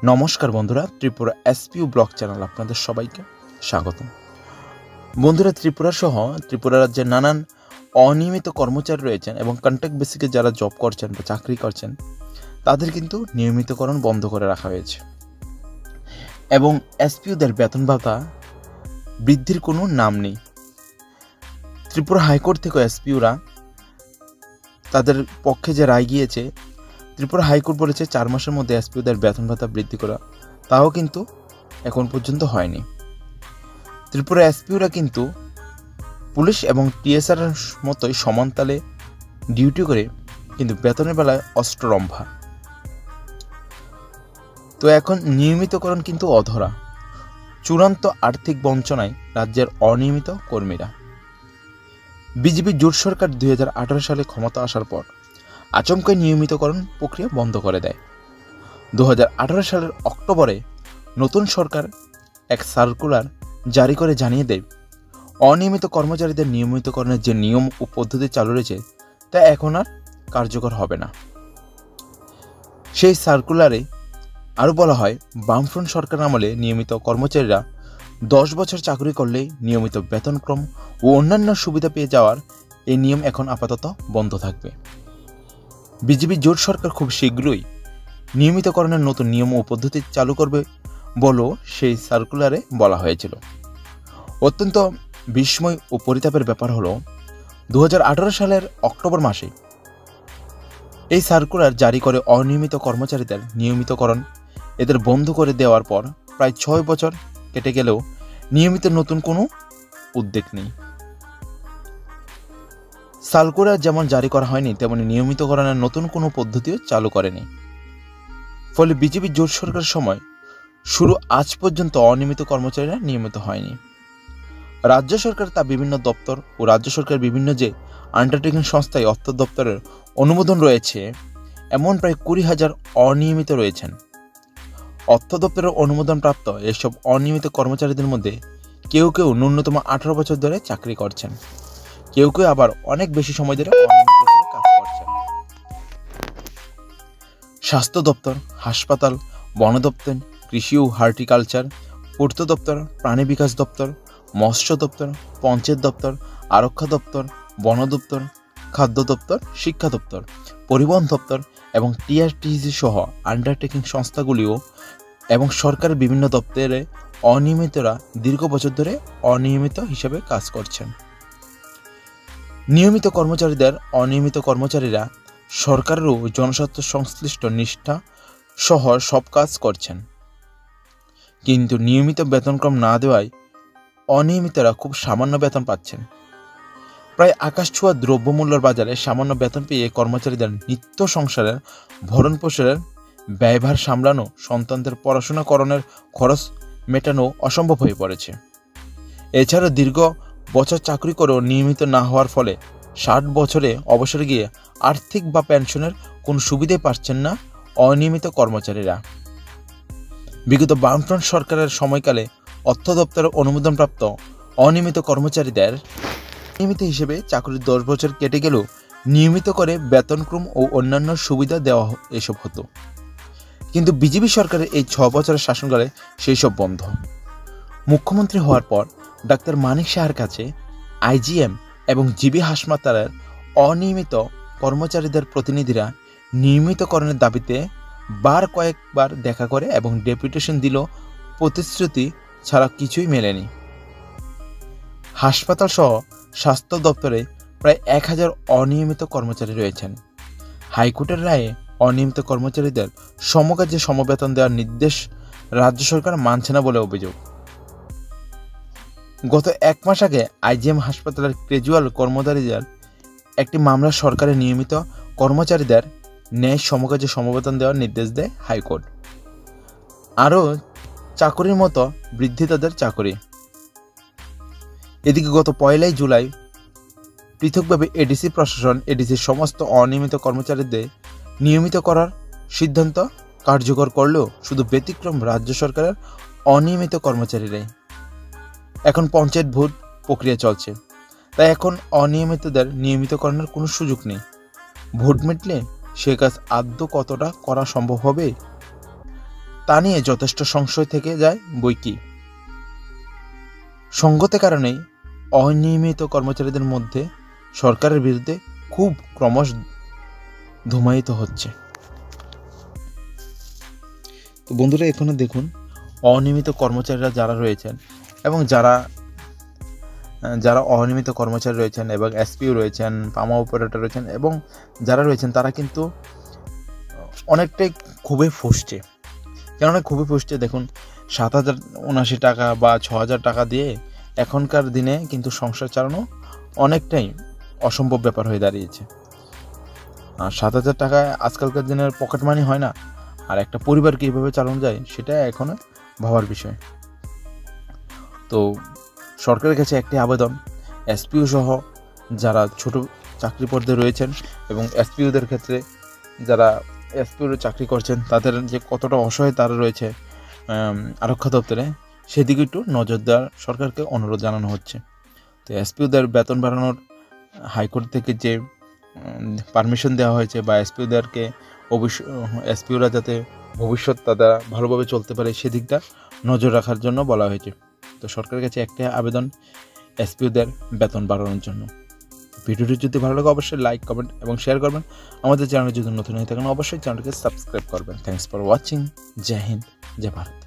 নমস্কার বন্ধুরা, Tripura এসপিউ blog channel আপনাদের সবাইকে স্বাগত। বন্ধুরা, ত্রিপুরা সহ ত্রিপুরা রাজ্যের নানান অনিয়মিত কর্মচারী রয়েছেন এবং কন্ট্রাক্ট বেসিকে যারা জব করছেন বা চাকরি করছেন তাদের কিন্তু নিয়মিতকরণ বন্ধ করে রাখা হয়েছে এবং এসপিউদের বেতন ভাতা বৃদ্ধির কোনো নাম নেই। ত্রিপুরা হাইকোর্ট থেকে এসপিউরা তাদের পক্ষে যে রায় গিয়েছে, ত্রিপুরা হাইকোর্ট বলেছে 4 মাসের মধ্যে এসপিউদের বেতন ভাতা বৃদ্ধি করা, তাও কিন্তু এখন পর্যন্ত হয়নি। ত্রিপুরা এসপিউরা কিন্তু পুলিশ এবং টিএসআর মতোই সমানতালে ডিউটি করে, কিন্তু বেতনের বেলায় অষ্টরম্ভা। তো এখন নিয়মিতকরণ কিন্তু অধরা, চূড়ান্ত আর্থিক বঞ্চনায় রাজ্যের অনিয়মিত কর্মীরা। বিজেপি জোট সরকার 2018 সালে ক্ষমতা আসার পর আচমকাই নিয়মিতকরণ প্রক্রিয়া বন্ধ করে দেয়। 2018 সালের অক্টোবরে নতুন সরকার এক সার্কুলার জারি করে জানিয়ে দেয়, অনিয়মিত কর্মচারীদের নিয়মিতকরণের যে নিয়ম ও পদ্ধতি চালু রয়েছে তা এখন আর কার্যকর হবে না। সেই সার্কুলারে আরও বলা হয়, বামফ্রন্ট সরকার আমলে নিয়মিত কর্মচারীরা 10 বছর চাকরি করলেই নিয়মিত বেতনক্রম ও অন্যান্য সুবিধা পেয়ে যাওয়ার এই নিয়ম এখন আপাতত বন্ধ থাকবে। বিজেপি জোট সরকার খুব শীঘ্রই নিয়মিতকরণের নতুন নিয়ম ও পদ্ধতি চালু করবে বলেও সেই সার্কুলারে বলা হয়েছিল। অত্যন্ত বিস্ময় ও পরিতাপের ব্যাপার হলো, 2018 সালের অক্টোবর মাসে এই সার্কুলার জারি করে অনিয়মিত কর্মচারীদের নিয়মিতকরণ এদের বন্ধ করে দেওয়ার পর প্রায় 6 বছর কেটে গেলেও নিয়মিত নতুন কোনো উদ্যোগ নেই। সার্কুলার যেমন জারি করা হয়নি, তেমনি নিয়মিতকরণের নতুন কোনো পদ্ধতিও চালু করেনি। ফলে বিজেপি জোট সরকারের সময় শুরু আজ পর্যন্ত অনিয়মিত কর্মচারীরা নিয়মিত হয়নি। রাজ্য সরকার তা বিভিন্ন দপ্তর ও রাজ্য সরকারের বিভিন্ন যে আন্ডারটেকিং সংস্থায় অর্থ দপ্তরের অনুমোদন রয়েছে, এমন প্রায় 20,000 অনিয়মিত রয়েছেন। অর্থ দপ্তরের অনুমোদনপ্রাপ্ত এসব অনিয়মিত কর্মচারীদের মধ্যে কেউ কেউ ন্যূনতম 18 বছর ধরে চাকরি করছেন, কেউ কেউ আবার অনেক বেশি সময় ধরে অনিয়মিত হিসেবে কাজ করছেন। স্বাস্থ্য দপ্তর, হাসপাতাল, বন দপ্তর, কৃষি ও হর্টিকালচার, পূর্ত দপ্তর, প্রাণী বিকাশ দপ্তর, মৎস্য দপ্তর, পঞ্চায়েত দপ্তর, আরক্ষা দপ্তর, বন দপ্তর, খাদ্য দপ্তর, শিক্ষা দপ্তর, পরিবহন দপ্তর এবং টিআরটিসি সহ আন্ডারটেকিং সংস্থাগুলিও এবং সরকারের বিভিন্ন দপ্তরে অনিয়মিতরা দীর্ঘ বছর ধরে অনিয়মিত হিসেবে কাজ করছেন। নিয়মিত কর্মচারীরা সরকারেরও জনস্বার্থ সংশ্লিষ্ট নিষ্ঠা সহ সব কাজ করছেন, কিন্তু নিয়মিত বেতনক্রম না দেওয়ায় অনিয়মিতরা খুব সামান্য বেতন পাচ্ছেন। প্রায় আকাশছোঁয়া দ্রব্যমূল্যের বাজারে সামান্য বেতন পেয়ে কর্মচারীদের নিত্য সংসারের ভরণ পোষণের ব্যয়ভার সামলানো, সন্তানদের পড়াশোনা করানোর খরচ মেটানো অসম্ভব হয়ে পড়েছে। এছাড়া দীর্ঘ বছর চাকরি করেও নিয়মিত না হওয়ার ফলে 60 বছরে অবসরে গিয়ে আর্থিক বা পেনশনের কোনো সুবিধাই পাচ্ছেন না অনিয়মিত কর্মচারীরা। বিগত বামফ্রন্ট সরকারের সময়কালে অর্থ দপ্তরের অনুমোদনপ্রাপ্ত অনিয়মিত কর্মচারীদের নিয়মিত হিসেবে চাকরির 10 বছর কেটে গেলেও নিয়মিত করে বেতনক্রম ও অন্যান্য সুবিধা দেওয়া এসব হতো, কিন্তু বিজেপি সরকারের এই 6 বছরের শাসনকালে সেই সব বন্ধ। মুখ্যমন্ত্রী হওয়ার পর ডাক্তার মানিক সাহার কাছে আইজিএম এবং জিবি হাসপাতালের অনিয়মিত কর্মচারীদের প্রতিনিধিরা নিয়মিতকরণের দাবিতে কয়েকবার দেখা করে এবং ডেপুটেশন দিল, প্রতিশ্রুতি ছাড়া কিছুই মেলেনি। হাসপাতাল সহ স্বাস্থ্য দপ্তরে প্রায় 1000 অনিয়মিত কর্মচারী রয়েছেন। হাইকোর্টের রায়ে অনিয়মিত কর্মচারীদের সমকাজে সমবেতন দেওয়ার নির্দেশ রাজ্য সরকার মানছে না বলে অভিযোগ। গত 1 মাস আগে আইজিএম হাসপাতালের ক্যাজুয়াল কর্মচারীদের একটি মামলা সরকারের নিয়মিত কর্মচারীদের ন্যায় সমকাজে সমবেতন দেওয়ার নির্দেশ দেয় হাইকোর্ট। আরও চাকরির মতো বৃদ্ধি তাদের চাকরি। এদিকে গত 1 জুলাই পৃথকভাবে এডিসি প্রশাসন এডিসির সমস্ত অনিয়মিত কর্মচারীদের নিয়মিত করার সিদ্ধান্ত কার্যকর করলেও শুধু ব্যতিক্রম রাজ্য সরকারের অনিয়মিত কর্মচারীরাই। এখন পঞ্চায়েত ভোট প্রক্রিয়া চলছে, তাই এখন অনিয়মিতদের নিয়মিতকরণের কোনো সুযোগ নেই। ভোট মিটলে সে কাজ আদৌ কতটা করা সম্ভব হবে? তা নিয়ে যথেষ্ট সংশয় থেকে যায় বই কি। সঙ্গত কারণেই অনিয়মিত কর্মচারীদের মধ্যে সরকারের বিরুদ্ধে খুব ক্রমশ ধূমায়িত হচ্ছে। তো বন্ধুরা, এখানে দেখুন অনিয়মিত কর্মচারীরা যারা রয়েছেন এবং যারা অনিয়মিত কর্মচারী রয়েছেন এবং এসপিও রয়েছেন, পামা অপারেটর রয়েছেন এবং যারা রয়েছেন তারা কিন্তু অনেকটাই খুবই ফুসছে। কেননা খুবই ফুসছে, দেখুন 7,079 টাকা বা 6,000 টাকা দিয়ে এখনকার দিনে কিন্তু সংসার চালানো অনেকটাই অসম্ভব ব্যাপার হয়ে দাঁড়িয়েছে। আর 7,000 টাকা আজকালকার দিনের পকেট মানি হয় না, আর একটা পরিবার কীভাবে চালানো যায় সেটা এখনো ভাবার বিষয়। তো সরকারের কাছে একটি আবেদন, এসপিও সহ যারা ছোট চাকরি পদে রয়েছেন এবং এসপিওদের ক্ষেত্রে যারা এসপিওর চাকরি করছেন তাদের যে কতটা অসহায় তারা রয়েছে আরক্ষা দপ্তরে, সেদিকে একটু নজর দেওয়ার সরকারকে অনুরোধ জানানো হচ্ছে। তো এসপিওদের বেতন বাড়ানোর হাইকোর্ট থেকে যে পারমিশন দেওয়া হয়েছে বা এসপিওদেরকে এসপিওরা যাতে ভবিষ্যৎ তারা ভালোভাবে চলতে পারে সেদিকটা নজর রাখার জন্য বলা হয়েছে। তো সরকারের কাছে একটা আবেদন এসপিওদের বেতন বাড়ানোর জন্য। ভিডিওটি যদি ভালো লাগে অবশ্যই লাইক, কমেন্ট এবং শেয়ার করবেন। আমাদের চ্যানেলে যদি নতুন হয়ে থাকেন অবশ্যই চ্যানেলটিকে সাবস্ক্রাইব করবেন। Thanks for watching. জয় হিন্দ, জয় ভারত।